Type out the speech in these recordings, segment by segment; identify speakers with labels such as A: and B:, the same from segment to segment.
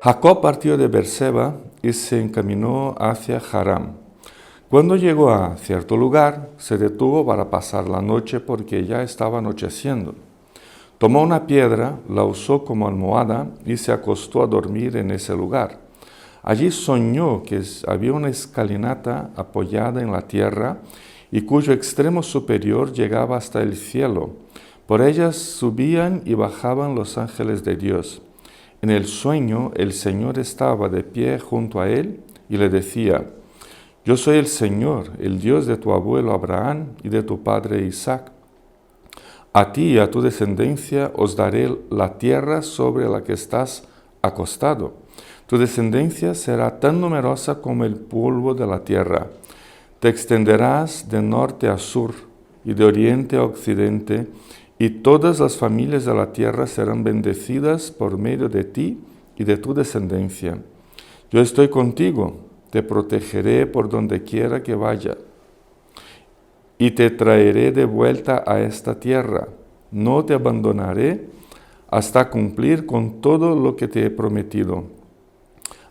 A: Jacob partió de Beerseba y se encaminó hacia Harán. Cuando llegó a cierto lugar, se detuvo para pasar la noche porque ya estaba anocheciendo. Tomó una piedra, la usó como almohada y se acostó a dormir en ese lugar. Allí soñó que había una escalinata apoyada en la tierra y cuyo extremo superior llegaba hasta el cielo. Por ellas subían y bajaban los ángeles de Dios. En el sueño el Señor estaba de pie junto a él y le decía: Yo soy el Señor, el Dios de tu abuelo Abraham y de tu padre Isaac. A ti y a tu descendencia os daré la tierra sobre la que estás acostado. Tu descendencia será tan numerosa como el polvo de la tierra. Te extenderás de norte a sur y de oriente a occidente, y todas las familias de la tierra serán bendecidas por medio de ti y de tu descendencia. Yo estoy contigo, te protegeré por donde quiera que vaya, y te traeré de vuelta a esta tierra. No te abandonaré hasta cumplir con todo lo que te he prometido.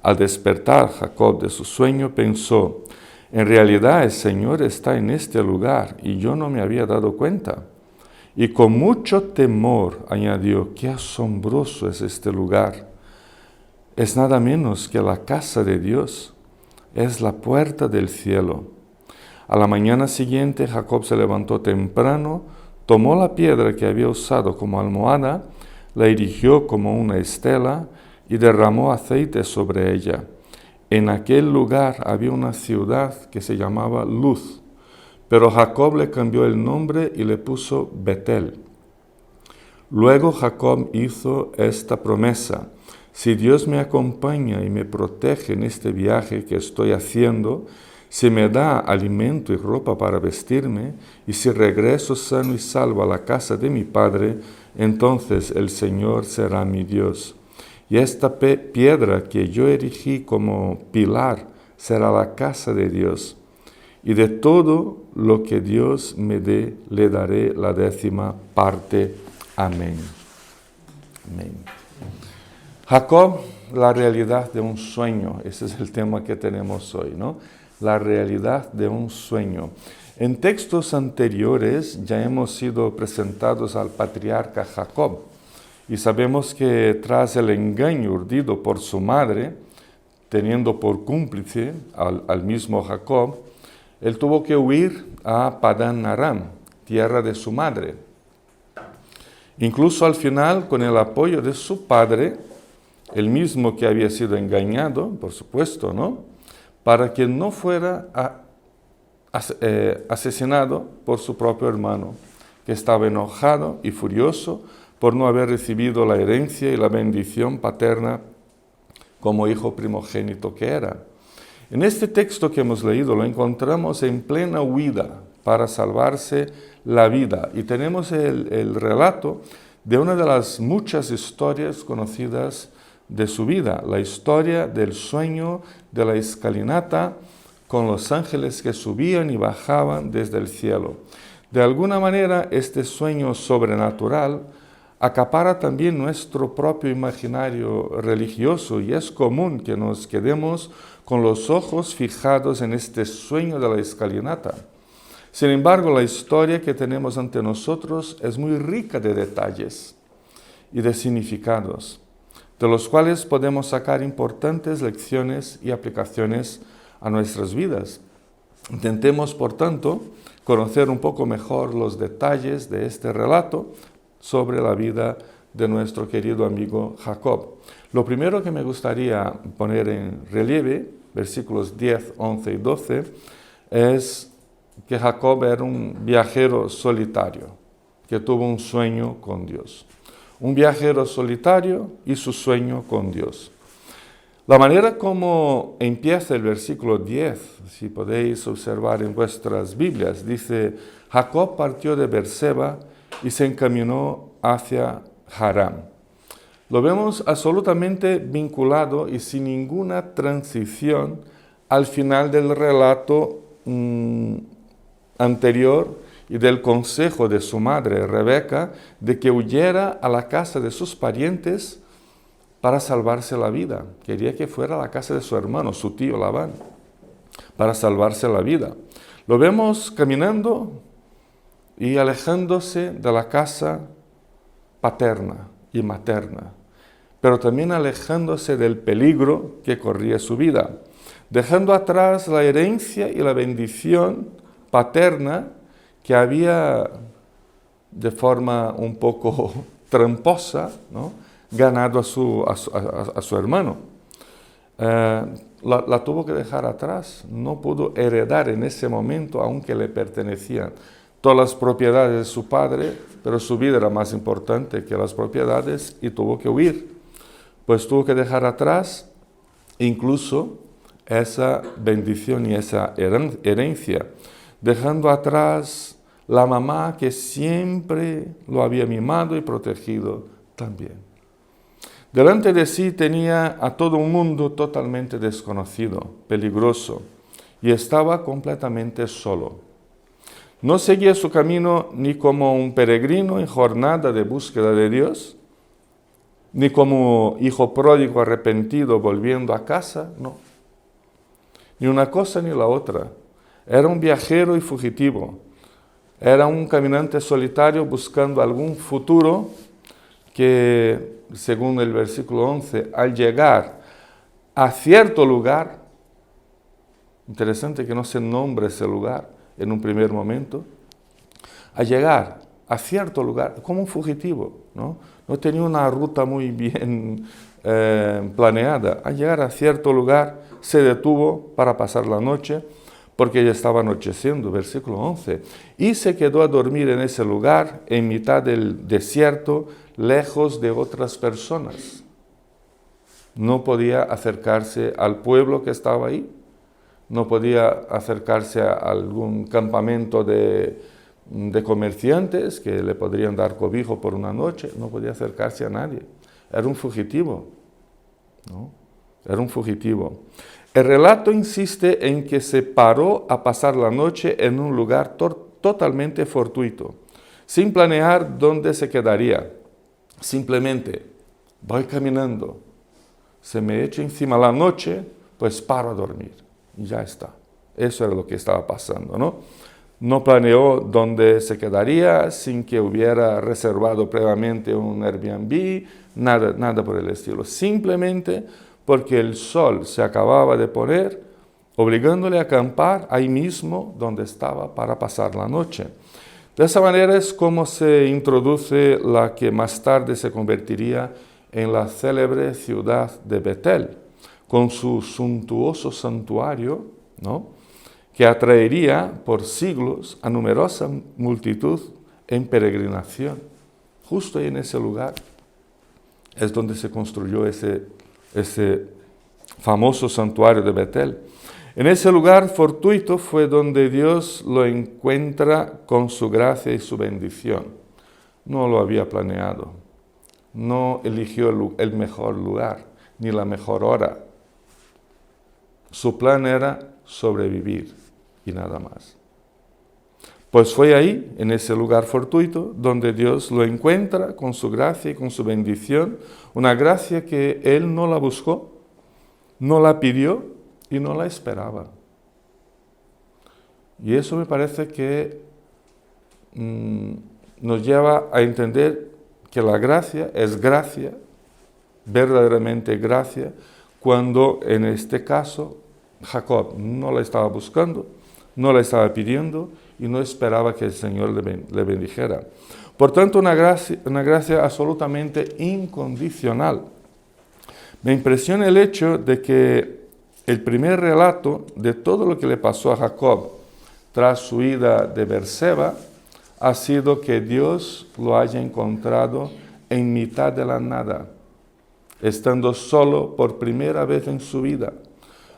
A: Al despertar Jacob de su sueño pensó: en realidad el Señor está en este lugar y yo no me había dado cuenta. Y con mucho temor añadió: qué asombroso es este lugar. Es nada menos que la casa de Dios, es la puerta del cielo. A la mañana siguiente Jacob se levantó temprano, tomó la piedra que había usado como almohada, la erigió como una estela y derramó aceite sobre ella. En aquel lugar había una ciudad que se llamaba Luz, pero Jacob le cambió el nombre y le puso Betel. Luego Jacob hizo esta promesa: si Dios me acompaña y me protege en este viaje que estoy haciendo, si me da alimento y ropa para vestirme, y si regreso sano y salvo a la casa de mi padre, entonces el Señor será mi Dios. Y esta piedra que yo erigí como pilar será la casa de Dios. Y de todo lo que Dios me dé, le daré la 10ª parte. Amén. Amén. Jacob, la realidad de un sueño. Ese es el tema que tenemos hoy, ¿no? La realidad de un sueño. En textos anteriores ya hemos sido presentados al patriarca Jacob y sabemos que tras el engaño urdido por su madre, teniendo por cómplice al mismo Jacob, él tuvo que huir a Padán Aram, tierra de su madre. Incluso al final, con el apoyo de su padre, el mismo que había sido engañado, por supuesto, ¿no?, para que no fuera asesinado por su propio hermano, que estaba enojado y furioso por no haber recibido la herencia y la bendición paterna como hijo primogénito que era. En este texto que hemos leído lo encontramos en plena huida para salvarse la vida, y tenemos el relato de una de las muchas historias conocidas de su vida, la historia del sueño de la escalinata con los ángeles que subían y bajaban desde el cielo. De alguna manera, este sueño sobrenatural acapara también nuestro propio imaginario religioso, y es común que nos quedemos con los ojos fijados en este sueño de la escalinata. Sin embargo, la historia que tenemos ante nosotros es muy rica de detalles y de significados, de los cuales podemos sacar importantes lecciones y aplicaciones a nuestras vidas. Intentemos, por tanto, conocer un poco mejor los detalles de este relato sobre la vida de nuestro querido amigo Jacob. Lo primero que me gustaría poner en relieve, versículos 10, 11 y 12, es que Jacob era un viajero solitario, que tuvo un sueño con Dios. Un viajero solitario y su sueño con Dios. La manera como empieza el versículo 10, si podéis observar en vuestras Biblias, dice: Jacob partió de Beerseba y se encaminó hacia Harán. Lo vemos absolutamente vinculado y sin ninguna transición al final del relato anterior y del consejo de su madre, Rebeca, de que huyera a la casa de sus parientes para salvarse la vida. Quería que fuera a la casa de su hermano, su tío Labán, para salvarse la vida. Lo vemos caminando y alejándose de la casa paterna y materna, pero también alejándose del peligro que corría su vida, dejando atrás la herencia y la bendición paterna que había de forma un poco tramposa, ¿no?, ganado a su hermano. La tuvo que dejar atrás, no pudo heredar en ese momento, aunque le pertenecían todas las propiedades de su padre, pero su vida era más importante que las propiedades y tuvo que huir. Pues tuvo que dejar atrás incluso esa bendición y esa herencia, dejando atrás la mamá que siempre lo había mimado y protegido también. Delante de sí tenía a todo un mundo totalmente desconocido, peligroso, y estaba completamente solo. No seguía su camino ni como un peregrino en jornada de búsqueda de Dios, ni como hijo pródigo arrepentido volviendo a casa, no. Ni una cosa ni la otra. Era un viajero y fugitivo. Era un caminante solitario buscando algún futuro que, según el versículo 11, al llegar a cierto lugar, interesante que no se nombre ese lugar en un primer momento, al llegar a cierto lugar, como un fugitivo, ¿no? No tenía una ruta muy bien planeada. Al llegar a cierto lugar, se detuvo para pasar la noche, porque ya estaba anocheciendo, versículo 11, y se quedó a dormir en ese lugar, en mitad del desierto, lejos de otras personas. No podía acercarse al pueblo que estaba ahí, no podía acercarse a algún campamento de comerciantes que le podrían dar cobijo por una noche, no podía acercarse a nadie. Era un fugitivo, ¿no? Era un fugitivo. El relato insiste en que se paró a pasar la noche en un lugar totalmente fortuito, sin planear dónde se quedaría. Simplemente, voy caminando, se me echa encima la noche, pues paro a dormir y ya está. Eso era lo que estaba pasando, ¿no? No planeó dónde se quedaría sin que hubiera reservado previamente un Airbnb, nada por el estilo. Simplemente porque el sol se acababa de poner, obligándole a acampar ahí mismo donde estaba para pasar la noche. De esa manera es como se introduce la que más tarde se convertiría en la célebre ciudad de Betel, con su suntuoso santuario, ¿no?, que atraería por siglos a numerosa multitud en peregrinación. Justo ahí en ese lugar es donde se construyó ese famoso santuario de Betel. En ese lugar fortuito fue donde Dios lo encuentra con su gracia y su bendición. No lo había planeado, no eligió el mejor lugar ni la mejor hora. Su plan era sobrevivir y nada más. Pues fue ahí, en ese lugar fortuito, donde Dios lo encuentra con su gracia y con su bendición, una gracia que él no la buscó, no la pidió y no la esperaba. Y eso me parece que nos lleva a entender que la gracia es gracia, verdaderamente gracia, cuando en este caso Jacob no la estaba buscando, no la estaba pidiendo y no esperaba que el Señor le bendijera. Por tanto, una gracia absolutamente incondicional. Me impresiona el hecho de que el primer relato de todo lo que le pasó a Jacob tras su ida de Beerseba ha sido que Dios lo haya encontrado en mitad de la nada, estando solo por primera vez en su vida,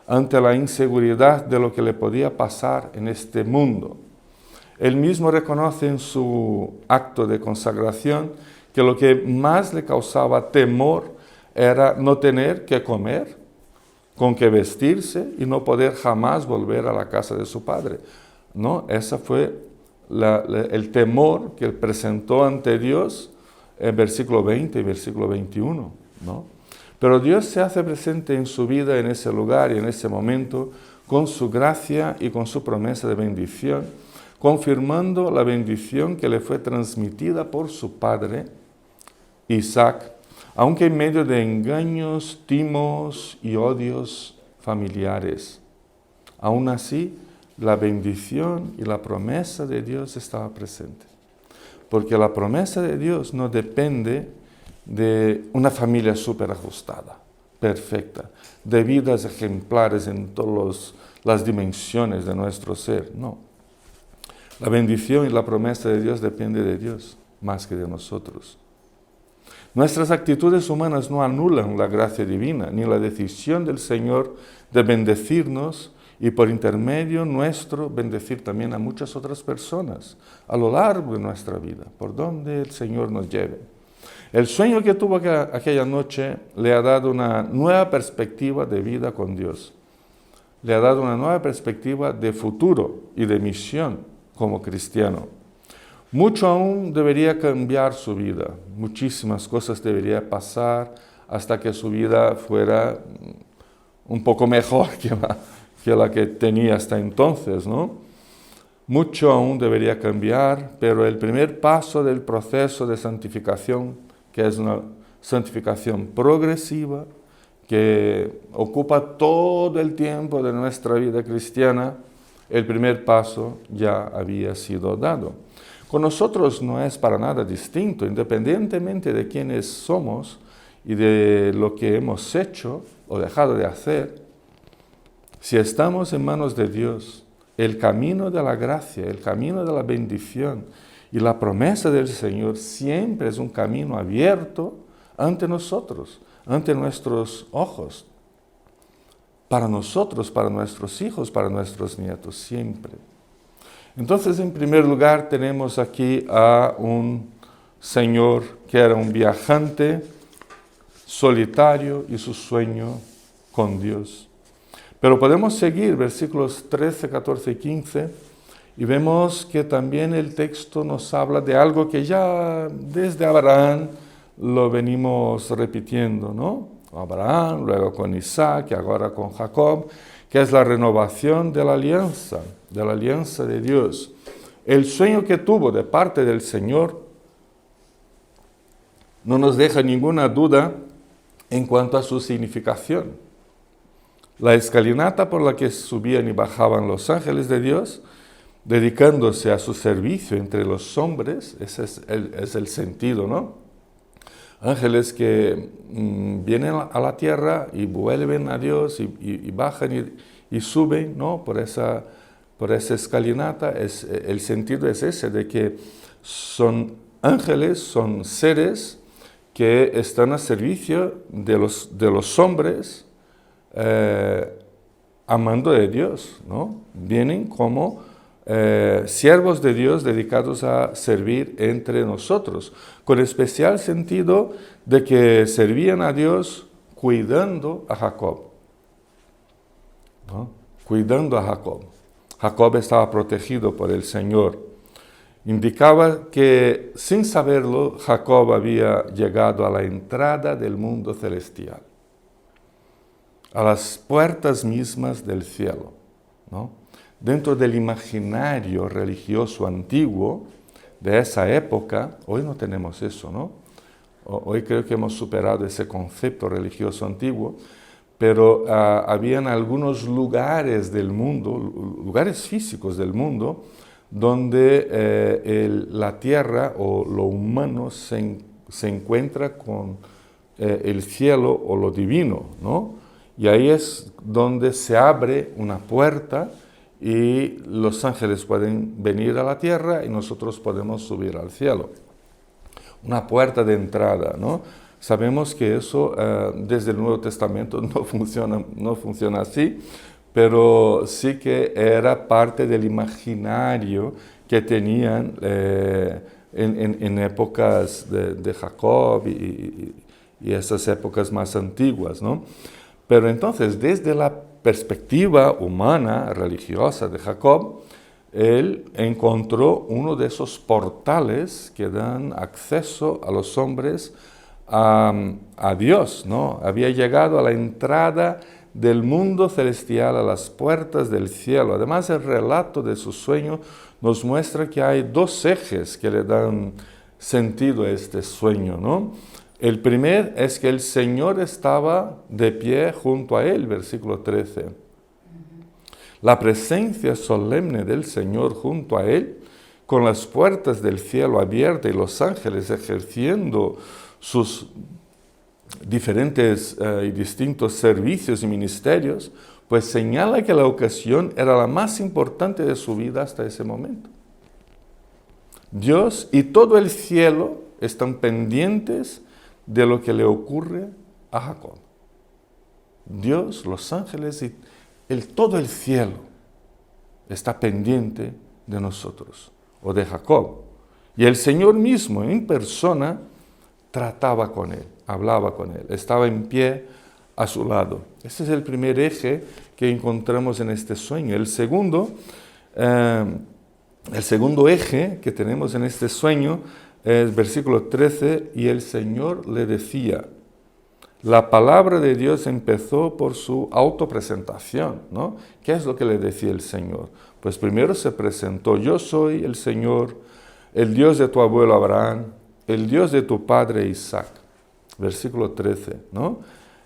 A: ante la inseguridad de lo que le podía pasar en este mundo. Él mismo reconoce en su acto de consagración que lo que más le causaba temor era no tener que comer, con qué vestirse y no poder jamás volver a la casa de su padre. ¿No? Ese fue el temor que él presentó ante Dios en versículo 20 y versículo 21. ¿No? Pero Dios se hace presente en su vida, en ese lugar y en ese momento, con su gracia y con su promesa de bendición, confirmando la bendición que le fue transmitida por su padre, Isaac, aunque en medio de engaños, timos y odios familiares. Aún así, la bendición y la promesa de Dios estaba presente. Porque la promesa de Dios no depende de una familia súper ajustada, perfecta, de vidas ejemplares en todas las dimensiones de nuestro ser. No. La bendición y la promesa de Dios depende de Dios más que de nosotros. Nuestras actitudes humanas no anulan la gracia divina, ni la decisión del Señor de bendecirnos y por intermedio nuestro bendecir también a muchas otras personas a lo largo de nuestra vida, por donde el Señor nos lleve. El sueño que tuvo aquella noche le ha dado una nueva perspectiva de vida con Dios. Le ha dado una nueva perspectiva de futuro y de misión como cristiano. Mucho aún debería cambiar su vida, muchísimas cosas debería pasar hasta que su vida fuera un poco mejor que la que tenía hasta entonces, ¿no? Mucho aún debería cambiar, pero el primer paso del proceso de santificación, que es una santificación progresiva, que ocupa todo el tiempo de nuestra vida cristiana, el primer paso ya había sido dado. Con nosotros no es para nada distinto, independientemente de quiénes somos y de lo que hemos hecho o dejado de hacer. Si estamos en manos de Dios, el camino de la gracia, el camino de la bendición y la promesa del Señor siempre es un camino abierto ante nosotros, ante nuestros ojos, para nosotros, para nuestros hijos, para nuestros nietos, siempre. Entonces, en primer lugar, tenemos aquí a un señor que era un viajante solitario y su sueño con Dios. Pero podemos seguir versículos 13, 14 y 15 y vemos que también el texto nos habla de algo que ya desde Abraham lo venimos repitiendo, ¿no? Abraham, luego con Isaac y ahora con Jacob, que es la renovación de la alianza de Dios. El sueño que tuvo de parte del Señor no nos deja ninguna duda en cuanto a su significación. La escalinata por la que subían y bajaban los ángeles de Dios, dedicándose a su servicio entre los hombres, ese es el sentido, ¿no? Ángeles que vienen a la tierra y vuelven a Dios y bajan y suben, ¿no? por esa escalinata. El sentido es ese, de que son ángeles, son seres que están a servicio de los hombres, amando de Dios, ¿no? Vienen como siervos de Dios dedicados a servir entre nosotros, con especial sentido de que servían a Dios cuidando a Jacob, ¿no? Cuidando a Jacob. Jacob estaba protegido por el Señor. Indicaba que, sin saberlo, Jacob había llegado a la entrada del mundo celestial, a las puertas mismas del cielo, ¿no? Dentro del imaginario religioso antiguo de esa época, hoy no tenemos eso, ¿no? Hoy creo que hemos superado ese concepto religioso antiguo, pero habían algunos lugares del mundo, lugares físicos del mundo, donde la tierra o lo humano se encuentra con el cielo o lo divino, ¿no? Y ahí es donde se abre una puerta y los ángeles pueden venir a la tierra y nosotros podemos subir al cielo. Una puerta de entrada, ¿no? Sabemos que eso desde el Nuevo Testamento no funciona así, pero sí que era parte del imaginario que tenían en épocas de Jacob y esas épocas más antiguas, ¿no? Pero entonces, desde la perspectiva humana, religiosa de Jacob, él encontró uno de esos portales que dan acceso a los hombres a Dios, ¿no? Había llegado a la entrada del mundo celestial, a las puertas del cielo. Además, el relato de su sueño nos muestra que hay dos ejes que le dan sentido a este sueño, ¿no? El primer es que el Señor estaba de pie junto a él, versículo 13. La presencia solemne del Señor junto a él, con las puertas del cielo abiertas y los ángeles ejerciendo sus diferentes y distintos servicios y ministerios, pues señala que la ocasión era la más importante de su vida hasta ese momento. Dios y todo el cielo están pendientes de lo que le ocurre a Jacob. Dios, los ángeles y todo el cielo está pendiente de nosotros o de Jacob. Y el Señor mismo en persona trataba con él, hablaba con él, estaba en pie a su lado. Ese es el primer eje que encontramos en este sueño. El segundo eje que tenemos en este sueño es versículo 13, y el Señor le decía. La palabra de Dios empezó por su autopresentación, ¿no? ¿Qué es lo que le decía el Señor? Pues primero se presentó: yo soy el Señor, el Dios de tu abuelo Abraham, el Dios de tu padre Isaac. Versículo 13, ¿no?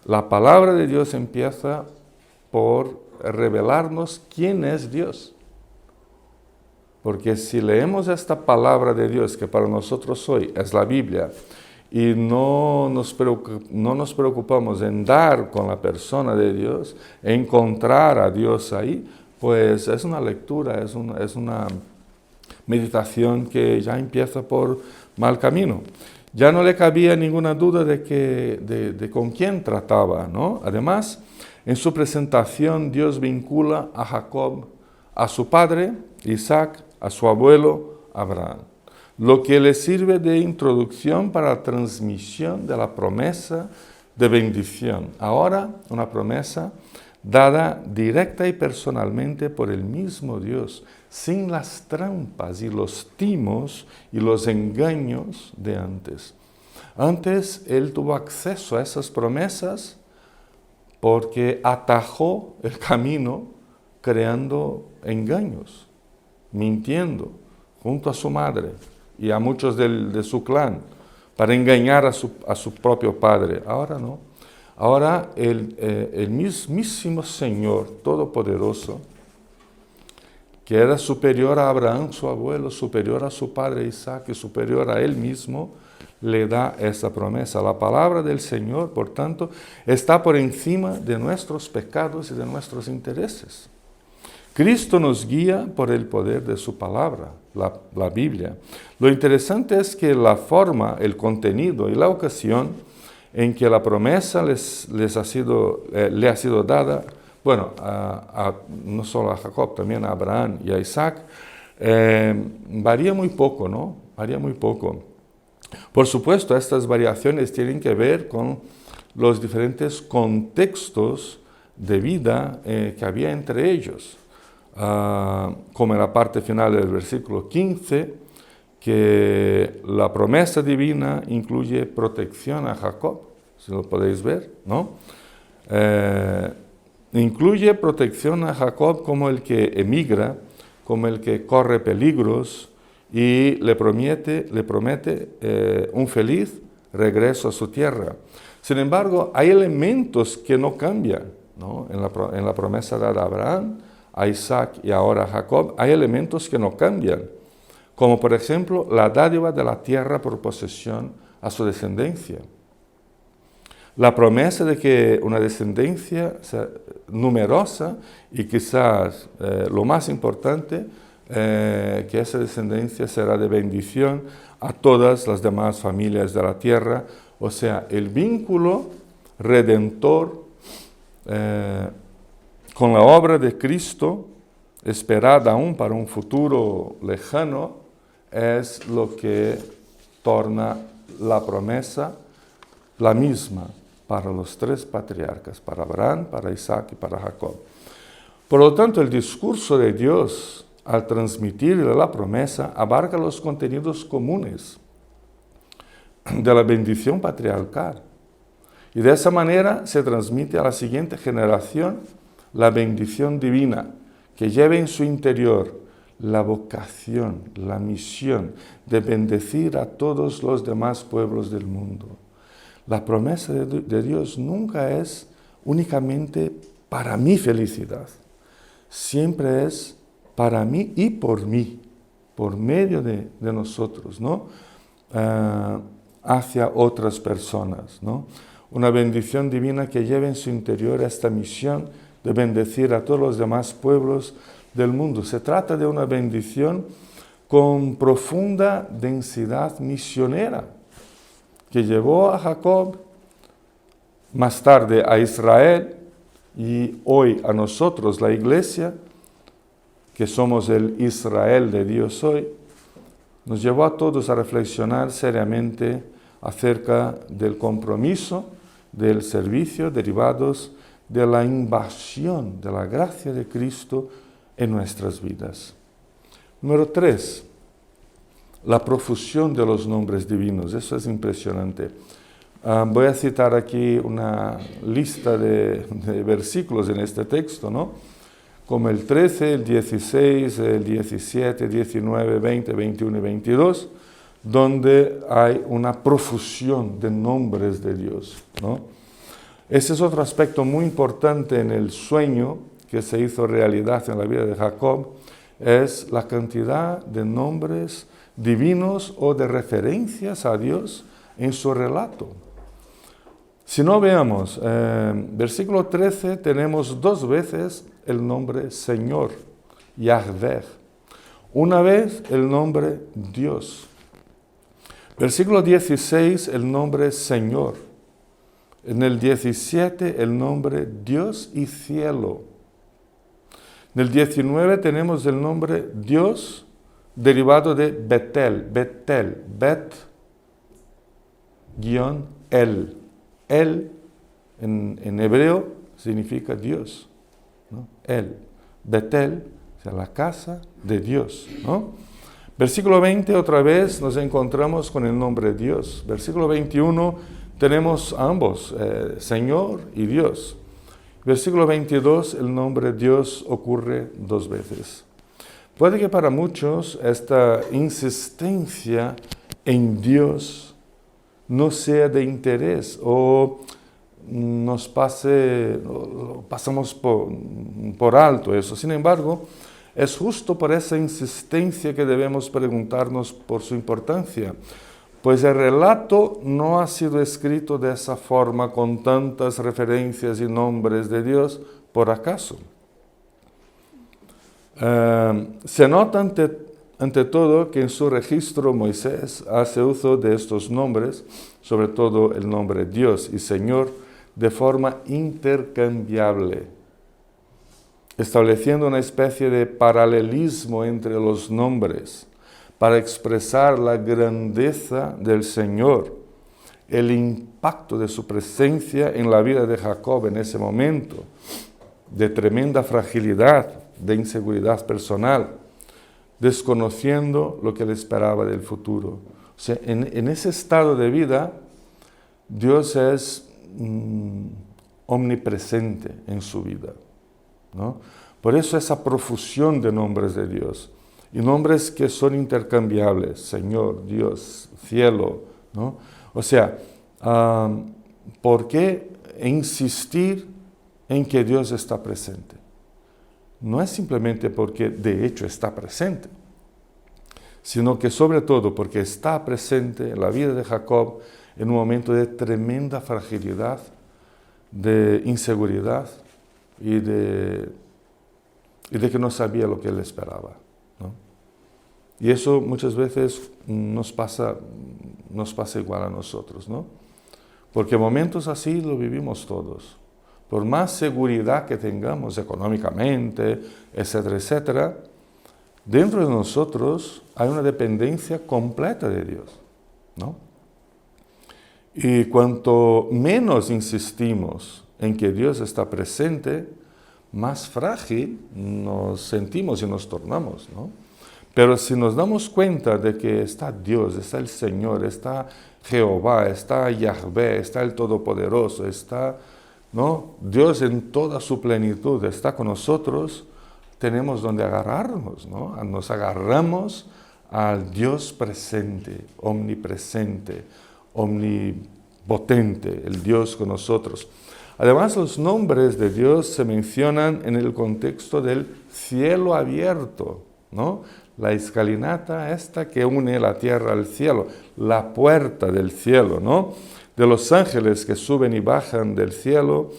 A: La palabra de Dios empieza por revelarnos quién es Dios. Porque si leemos esta palabra de Dios, que para nosotros hoy es la Biblia, y no nos preocupamos en dar con la persona de Dios, encontrar a Dios ahí, pues es una lectura, es una meditación que ya empieza por mal camino. Ya no le cabía ninguna duda de con quién trataba, ¿no? Además, en su presentación Dios vincula a Jacob a su padre, Isaac, a su abuelo, Abraham, lo que le sirve de introducción para la transmisión de la promesa de bendición. Ahora, una promesa dada directa y personalmente por el mismo Dios, sin las trampas y los timos y los engaños de antes. Antes él tuvo acceso a esas promesas porque atajó el camino creando engaños, mintiendo junto a su madre y a muchos de su clan para engañar a su propio padre. Ahora no. Ahora el mismísimo Señor Todopoderoso, que era superior a Abraham, su abuelo, superior a su padre Isaac y superior a él mismo, le da esa promesa. La palabra del Señor, por tanto, está por encima de nuestros pecados y de nuestros intereses. Cristo nos guía por el poder de su palabra, la Biblia. Lo interesante es que la forma, el contenido y la ocasión en que la promesa le ha sido dada, bueno, no solo a Jacob, también a Abraham y a Isaac, varía muy poco, ¿no? Varía muy poco. Por supuesto, estas variaciones tienen que ver con los diferentes contextos de vida que había entre ellos. Como en la parte final del versículo 15, que la promesa divina incluye protección a Jacob, si lo podéis ver, ¿no? Incluye protección a Jacob como el que emigra, como el que corre peligros, y le promete un feliz regreso a su tierra. Sin embargo, hay elementos que no cambian, ¿no? En la promesa dada a Abraham, a Isaac y ahora a Jacob, hay elementos que no cambian, como por ejemplo la dádiva de la tierra por posesión a su descendencia. La promesa de que una descendencia numerosa y quizás lo más importante, que esa descendencia será de bendición a todas las demás familias de la tierra, o sea, el vínculo redentor con la obra de Cristo, esperada aún para un futuro lejano, es lo que torna la promesa la misma para los tres patriarcas, para Abraham, para Isaac y para Jacob. Por lo tanto, el discurso de Dios, al transmitirle la promesa, abarca los contenidos comunes, de la bendición patriarcal. Y de esa manera se transmite a la siguiente generación la bendición divina, que lleve en su interior la vocación, la misión de bendecir a todos los demás pueblos del mundo. La promesa de Dios nunca es únicamente para mi felicidad, siempre es para mí y por mí, por medio de nosotros, ¿no? Hacia otras personas, ¿no? Una bendición divina que lleve en su interior esta misión de bendecir a todos los demás pueblos del mundo. Se trata de una bendición con profunda densidad misionera, que llevó a Jacob, más tarde a Israel, y hoy a nosotros, la Iglesia, que somos el Israel de Dios hoy, nos llevó a todos a reflexionar seriamente acerca del compromiso, del servicio derivados de la invasión de la gracia de Cristo en nuestras vidas. Número 3, la profusión de los nombres divinos. Eso es impresionante. Voy a citar aquí una lista de versículos en este texto, ¿no? Como el 13, el 16, el 17, 19, 20, 21 y 22, donde hay una profusión de nombres de Dios, ¿no? Ese es otro aspecto muy importante en el sueño que se hizo realidad en la vida de Jacob, es la cantidad de nombres divinos o de referencias a Dios en su relato. Si no, veamos, versículo 13 tenemos 2 veces el nombre Señor, Yahvé. Una vez el nombre Dios. Versículo 16, el nombre Señor. En el 17, el nombre Dios y cielo. En el 19 tenemos el nombre Dios derivado de Betel, Bet-El. El, en hebreo, significa Dios, ¿no? El, Betel, o sea, la casa de Dios, ¿no? Versículo 20, otra vez nos encontramos con el nombre Dios. Versículo 21, tenemos ambos, Señor y Dios. Versículo 22, el nombre Dios ocurre 2 veces. Puede que para muchos esta insistencia en Dios no sea de interés o nos pasamos por alto eso. Sin embargo, es justo por esa insistencia que debemos preguntarnos por su importancia, pues el relato no ha sido escrito de esa forma con tantas referencias y nombres de Dios por acaso. Se nota ante todo que en su registro Moisés hace uso de estos nombres, sobre todo el nombre Dios y Señor, de forma intercambiable, estableciendo una especie de paralelismo entre los nombres para expresar la grandeza del Señor, el impacto de su presencia en la vida de Jacob en ese momento, de tremenda fragilidad, de inseguridad personal, desconociendo lo que le esperaba del futuro. O sea, en ese estado de vida, Dios es omnipresente en su vida, ¿no? Por eso esa profusión de nombres de Dios, y nombres que son intercambiables, Señor, Dios, cielo, ¿no? O sea, ¿por qué insistir en que Dios está presente? No es simplemente porque de hecho está presente, sino que sobre todo porque está presente en la vida de Jacob en un momento de tremenda fragilidad, de inseguridad y de que no sabía lo que él esperaba, ¿no? Y eso muchas veces nos pasa igual a nosotros, ¿no? Porque momentos así lo vivimos todos. Por más seguridad que tengamos económicamente, etcétera, etcétera, dentro de nosotros hay una dependencia completa de Dios, ¿no? Y cuanto menos insistimos en que Dios está presente, más frágil nos sentimos y nos tornamos, ¿no? Pero si nos damos cuenta de que está Dios, está el Señor, está Jehová, está Yahvé, está el Todopoderoso, está, ¿no?, Dios en toda su plenitud, está con nosotros, tenemos donde agarrarnos, ¿no? Nos agarramos al Dios presente, omnipresente, omnipotente, el Dios con nosotros. Además, los nombres de Dios se mencionan en el contexto del cielo abierto, ¿no? La escalinata esta que une la tierra al cielo, la puerta del cielo, ¿no? De los ángeles que suben y bajan del cielo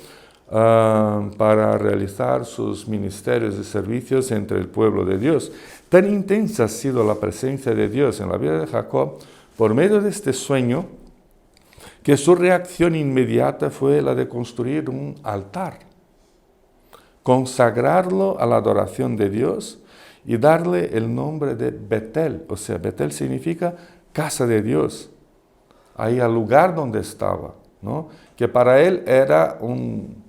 A: para realizar sus ministerios y servicios entre el pueblo de Dios. Tan intensa ha sido la presencia de Dios en la vida de Jacob por medio de este sueño, que su reacción inmediata fue la de construir un altar, consagrarlo a la adoración de Dios y darle el nombre de Betel. O sea, Betel significa casa de Dios, ahí al lugar donde estaba, ¿no? Que para él era un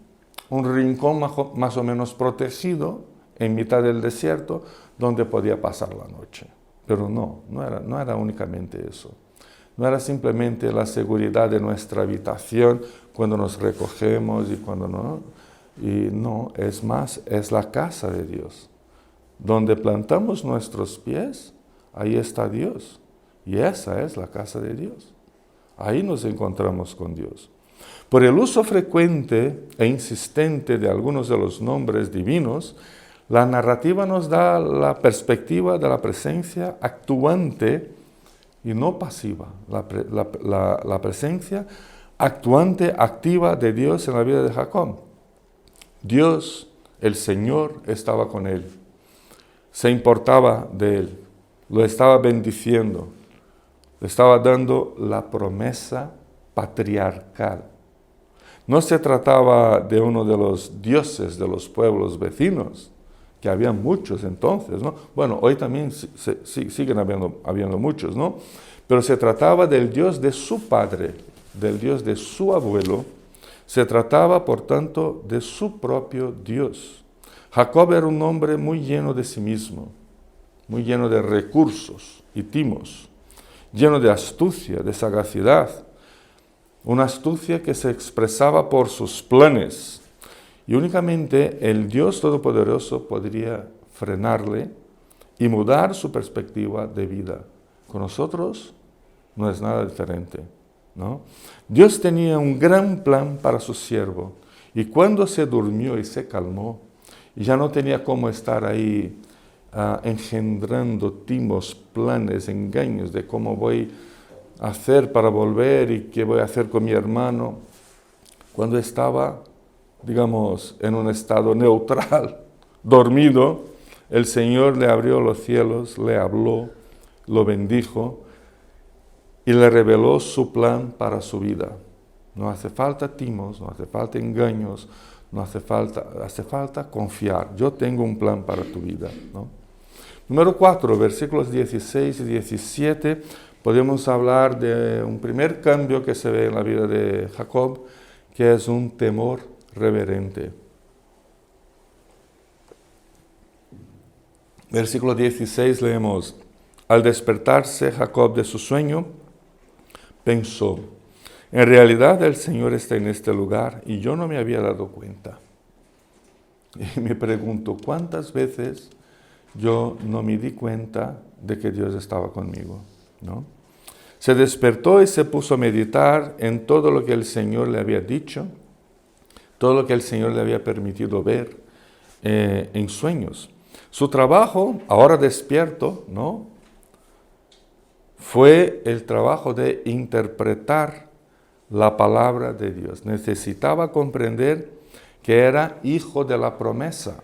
A: rincón más o menos protegido en mitad del desierto donde podía pasar la noche. Pero no era únicamente eso. No era simplemente la seguridad de nuestra habitación cuando nos recogemos y cuando no. Y no, es más, es la casa de Dios. Donde plantamos nuestros pies, ahí está Dios. Y esa es la casa de Dios. Ahí nos encontramos con Dios. Por el uso frecuente e insistente de algunos de los nombres divinos, la narrativa nos da la perspectiva de la presencia actuante y no pasiva, la presencia actuante, activa de Dios en la vida de Jacob. Dios, el Señor, estaba con él, se importaba de él, lo estaba bendiciendo, le estaba dando la promesa patriarcal. No se trataba de uno de los dioses de los pueblos vecinos, que había muchos entonces, ¿no? Bueno, hoy también siguen habiendo muchos, ¿no? Pero se trataba del Dios de su padre, del Dios de su abuelo. Se trataba, por tanto, de su propio Dios. Jacob era un hombre muy lleno de sí mismo, muy lleno de recursos y timos, lleno de astucia, de sagacidad, una astucia que se expresaba por sus planes. Y únicamente el Dios Todopoderoso podría frenarle y mudar su perspectiva de vida. Con nosotros no es nada diferente, ¿no? Dios tenía un gran plan para su siervo, y cuando se durmió y se calmó, y ya no tenía cómo estar ahí engendrando timos, planes, engaños de cómo voy a hacer para volver y qué voy a hacer con mi hermano, cuando estaba, digamos, en un estado neutral, dormido, el Señor le abrió los cielos, le habló, lo bendijo y le reveló su plan para su vida. No hace falta timos, no hace falta engaños, hace falta confiar. Yo tengo un plan para tu vida, ¿no? Número 4, versículos 16 y 17, podemos hablar de un primer cambio que se ve en la vida de Jacob, que es un temor reverente. Versículo 16 leemos: al despertarse Jacob de su sueño, pensó, en realidad el Señor está en este lugar y yo no me había dado cuenta. Y me pregunto, ¿cuántas veces yo no me di cuenta de que Dios estaba conmigo, ¿no? Se despertó y se puso a meditar en todo lo que el Señor le había dicho, todo lo que el Señor le había permitido ver en sueños. Su trabajo, ahora despierto, ¿no?, fue el trabajo de interpretar la palabra de Dios. Necesitaba comprender que era hijo de la promesa.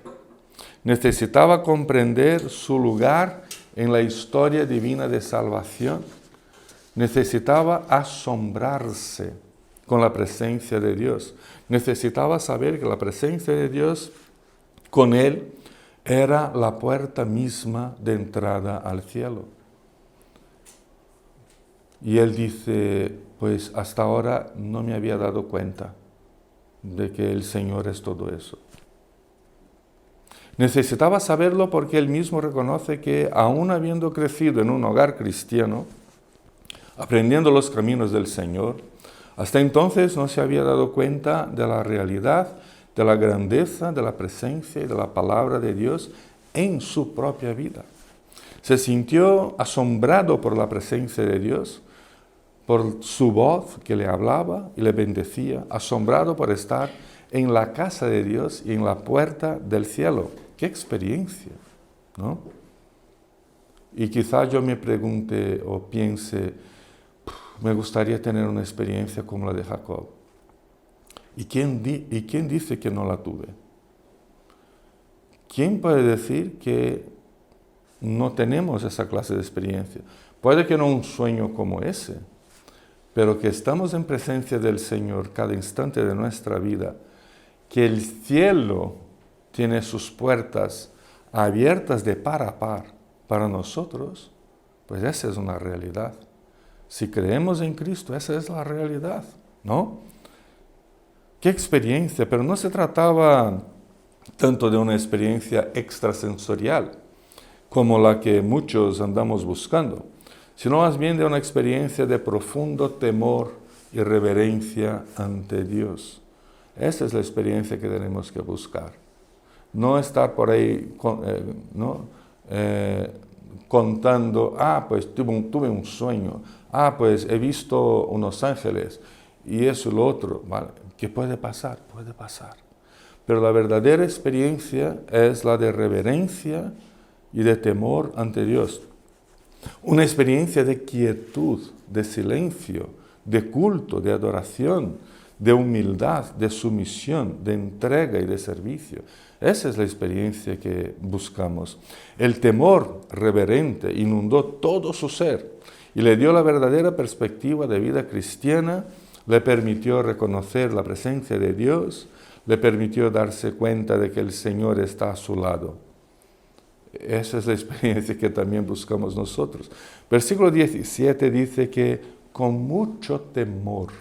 A: Necesitaba comprender su lugar en la historia divina de salvación. Necesitaba asombrarse con la presencia de Dios. Necesitaba saber que la presencia de Dios con él era la puerta misma de entrada al cielo. Y él dice, pues hasta ahora no me había dado cuenta de que el Señor es todo eso. Necesitaba saberlo porque él mismo reconoce que, aún habiendo crecido en un hogar cristiano, aprendiendo los caminos del Señor, hasta entonces no se había dado cuenta de la realidad, de la grandeza, de la presencia y de la palabra de Dios en su propia vida. Se sintió asombrado por la presencia de Dios, por su voz que le hablaba y le bendecía, asombrado por estar en la casa de Dios y en la puerta del cielo. ¡Qué experiencia! ¿No? Y quizás yo me pregunte o piense, me gustaría tener una experiencia como la de Jacob. ¿Y quién dice que no la tuve? ¿Quién puede decir que no tenemos esa clase de experiencia? Puede que no un sueño como ese, pero que estamos en presencia del Señor cada instante de nuestra vida, que el cielo tiene sus puertas abiertas de par a par para nosotros, pues esa es una realidad. Si creemos en Cristo, esa es la realidad, ¿no? ¡Qué experiencia! Pero no se trataba tanto de una experiencia extrasensorial como la que muchos andamos buscando, sino más bien de una experiencia de profundo temor y reverencia ante Dios. Esa es la experiencia que tenemos que buscar. No estar por ahí contando, pues tuve un sueño, pues he visto unos ángeles y eso y lo otro. ¿Vale? ¿Qué puede pasar? Puede pasar. Pero la verdadera experiencia es la de reverencia y de temor ante Dios. Una experiencia de quietud, de silencio, de culto, de adoración, de humildad, de sumisión, de entrega y de servicio. Esa es la experiencia que buscamos. El temor reverente inundó todo su ser y le dio la verdadera perspectiva de vida cristiana, le permitió reconocer la presencia de Dios, le permitió darse cuenta de que el Señor está a su lado. Esa es la experiencia que también buscamos nosotros. Versículo 17 dice que con mucho temor,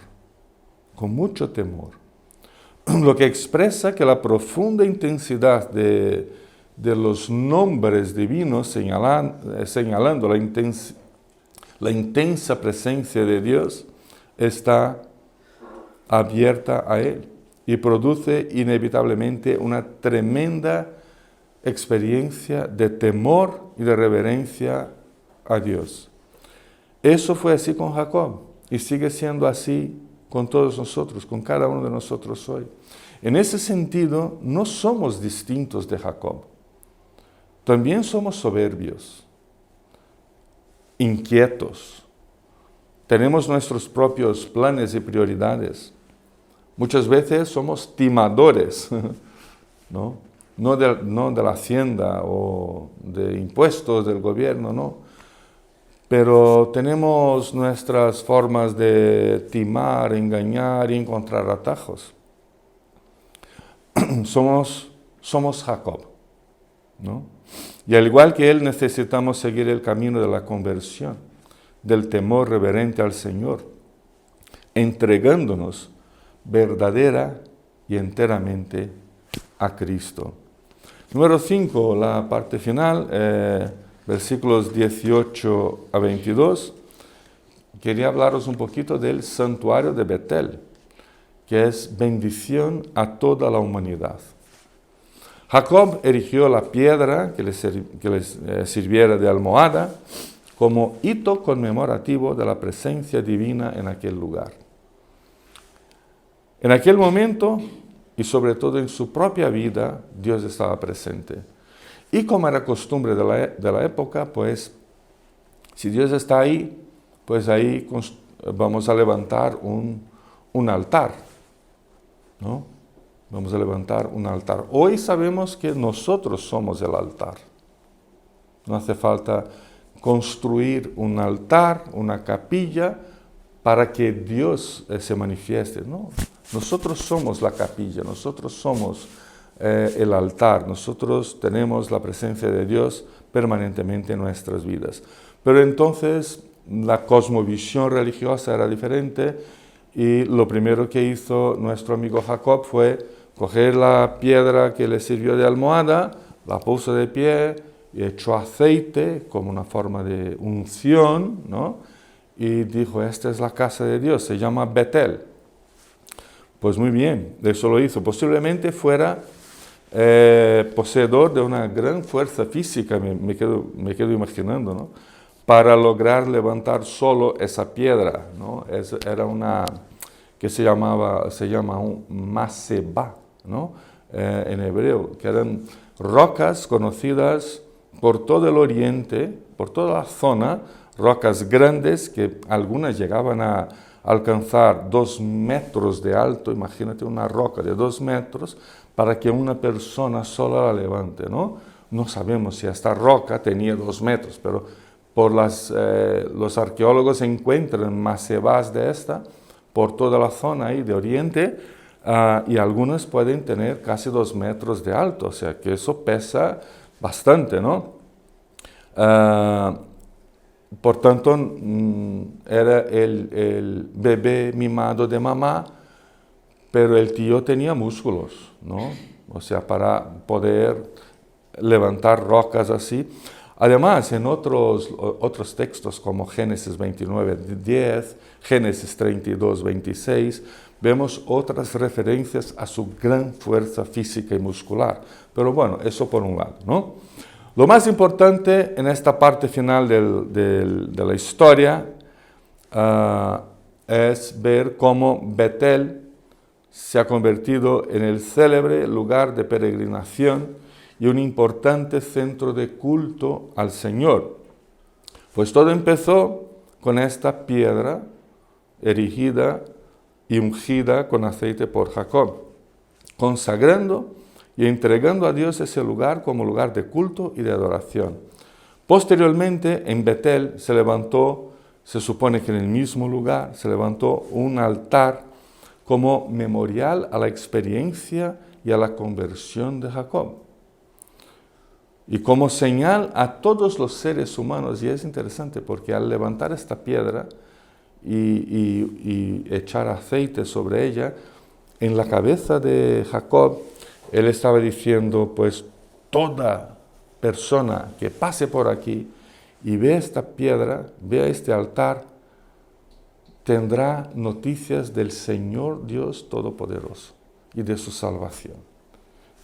A: lo que expresa que la profunda intensidad de los nombres divinos señalando la intensa presencia de Dios está abierta a Él y produce inevitablemente una tremenda experiencia de temor y de reverencia a Dios. Eso fue así con Jacob y sigue siendo así con todos nosotros, con cada uno de nosotros hoy. En ese sentido, no somos distintos de Jacob. También somos soberbios, inquietos. Tenemos nuestros propios planes y prioridades. Muchas veces somos timadores, ¿no? No de la hacienda o de impuestos del gobierno, no. Pero tenemos nuestras formas de timar, engañar y encontrar atajos. Somos Jacob, ¿no? Y al igual que él, necesitamos seguir el camino de la conversión, del temor reverente al Señor, entregándonos verdadera y enteramente a Cristo. Número 5, la parte final, versículos 18 a 22. Quería hablaros un poquito del santuario de Betel, que es bendición a toda la humanidad. Jacob erigió la piedra que les sirviera de almohada como hito conmemorativo de la presencia divina en aquel lugar. En aquel momento, y sobre todo en su propia vida, Dios estaba presente. Y como era costumbre de la época, pues, si Dios está ahí, pues ahí vamos a levantar un altar, ¿no? Vamos a levantar un altar. Hoy sabemos que nosotros somos el altar. No hace falta construir un altar, una capilla, para que Dios se manifieste. No, nosotros somos la capilla, nosotros somos el altar, nosotros tenemos la presencia de Dios permanentemente en nuestras vidas. Pero entonces la cosmovisión religiosa era diferente y lo primero que hizo nuestro amigo Jacob fue coger la piedra que le sirvió de almohada, la puso de pie y echó aceite como una forma de unción, ¿no? Y dijo, esta es la casa de Dios, se llama Betel. Pues muy bien, eso lo hizo. Posiblemente fuera poseedor de una gran fuerza física, me quedo imaginando, ¿no? Para lograr levantar solo esa piedra, ¿no? Era una que se llama un maseba, ¿no? En hebreo, que eran rocas conocidas por todo el oriente, por toda la zona, rocas grandes que algunas llegaban a alcanzar 2 metros de alto. Imagínate una roca de 2 metros para que una persona sola la levante, ¿no? No sabemos si esta roca tenía 2 metros, pero los arqueólogos encuentran masebas de esta por toda la zona ahí de oriente, y algunas pueden tener casi 2 metros de alto, o sea que eso pesa bastante, ¿no? Por tanto, era el bebé mimado de mamá, pero el tío tenía músculos, ¿no? O sea, para poder levantar rocas así. Además, en otros textos como Génesis 29:10, Génesis 32:26, vemos otras referencias a su gran fuerza física y muscular. Pero bueno, eso por un lado, ¿no? Lo más importante en esta parte final de la historia es ver cómo Betel se ha convertido en el célebre lugar de peregrinación y un importante centro de culto al Señor. Pues todo empezó con esta piedra erigida y ungida con aceite por Jacob, consagrando y entregando a Dios ese lugar como lugar de culto y de adoración. Posteriormente, en Betel se levantó, se supone que en el mismo lugar, se levantó un altar como memorial a la experiencia y a la conversión de Jacob. Y como señal a todos los seres humanos, y es interesante porque al levantar esta piedra y echar aceite sobre ella, en la cabeza de Jacob, él estaba diciendo, pues toda persona que pase por aquí y vea esta piedra, vea este altar, tendrá noticias del Señor Dios Todopoderoso y de su salvación.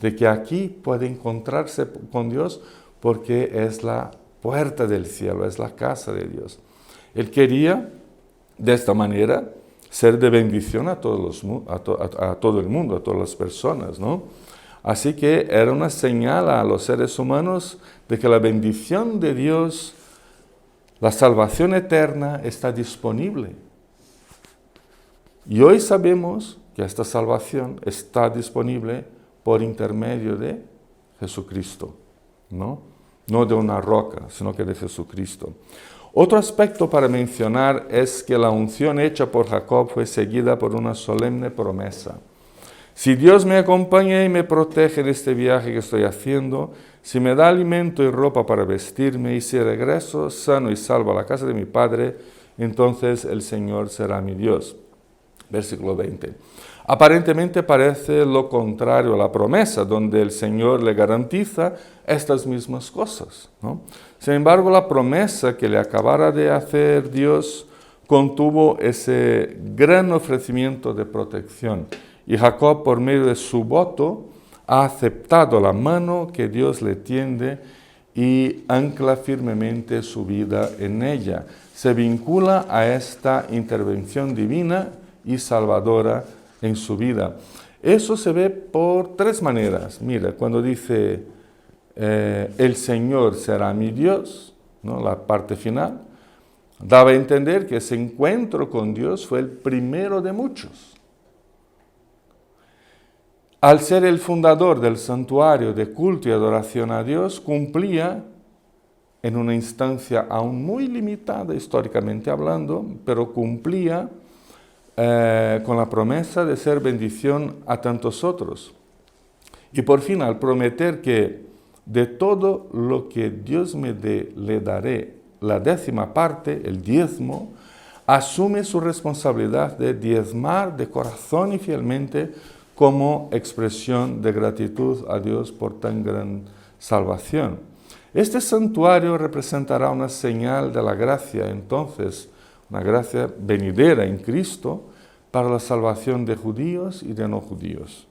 A: De que aquí puede encontrarse con Dios porque es la puerta del cielo, es la casa de Dios. Él quería, de esta manera, ser de bendición a todo el mundo, a todas las personas, ¿no? Así que era una señal a los seres humanos de que la bendición de Dios, la salvación eterna, está disponible. Y hoy sabemos que esta salvación está disponible por intermedio de Jesucristo, ¿no? No de una roca, sino que de Jesucristo. Otro aspecto para mencionar es que la unción hecha por Jacob fue seguida por una solemne promesa. Si Dios me acompaña y me protege en este viaje que estoy haciendo, si me da alimento y ropa para vestirme, y si regreso sano y salvo a la casa de mi padre, entonces el Señor será mi Dios. Versículo 20. Aparentemente parece lo contrario a la promesa, donde el Señor le garantiza estas mismas cosas, ¿no? Sin embargo, la promesa que le acabara de hacer Dios contuvo ese gran ofrecimiento de protección. Y Jacob, por medio de su voto, ha aceptado la mano que Dios le tiende y ancla firmemente su vida en ella. Se vincula a esta intervención divina y salvadora en su vida. Eso se ve por 3 maneras. Mira, cuando dice el Señor será mi Dios, ¿no? La parte final, daba a entender que ese encuentro con Dios fue el primero de muchos. Al ser el fundador del santuario de culto y adoración a Dios, cumplía en una instancia aún muy limitada históricamente hablando, pero cumplía con la promesa de ser bendición a tantos otros. Y por fin, al prometer que de todo lo que Dios me dé, le daré la 10ª parte, el diezmo, asume su responsabilidad de diezmar de corazón y fielmente como expresión de gratitud a Dios por tan gran salvación. Este santuario representará una señal de la gracia, entonces, una gracia venidera en Cristo para la salvación de judíos y de no judíos,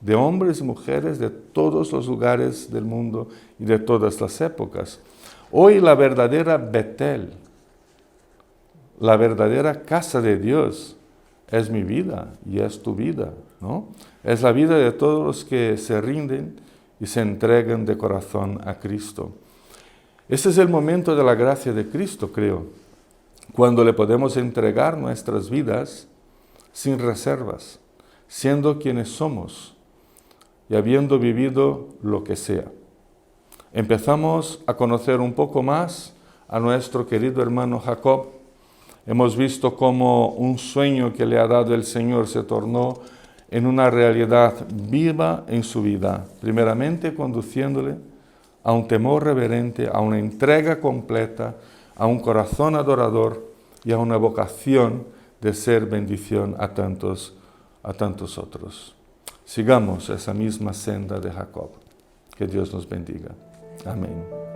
A: de hombres y mujeres de todos los lugares del mundo y de todas las épocas. Hoy la verdadera Betel, la verdadera casa de Dios, es mi vida y es tu vida, ¿no? Es la vida de todos los que se rinden y se entregan de corazón a Cristo. Este es el momento de la gracia de Cristo, creo, cuando le podemos entregar nuestras vidas sin reservas, siendo quienes somos y habiendo vivido lo que sea. Empezamos a conocer un poco más a nuestro querido hermano Jacob. Hemos visto cómo un sueño que le ha dado el Señor se tornó en una realidad viva en su vida, primeramente conduciéndole a un temor reverente, a una entrega completa, a un corazón adorador y a una vocación de ser bendición a tantos otros. Sigamos esa misma senda de Jacob. Que Dios nos bendiga. Amén.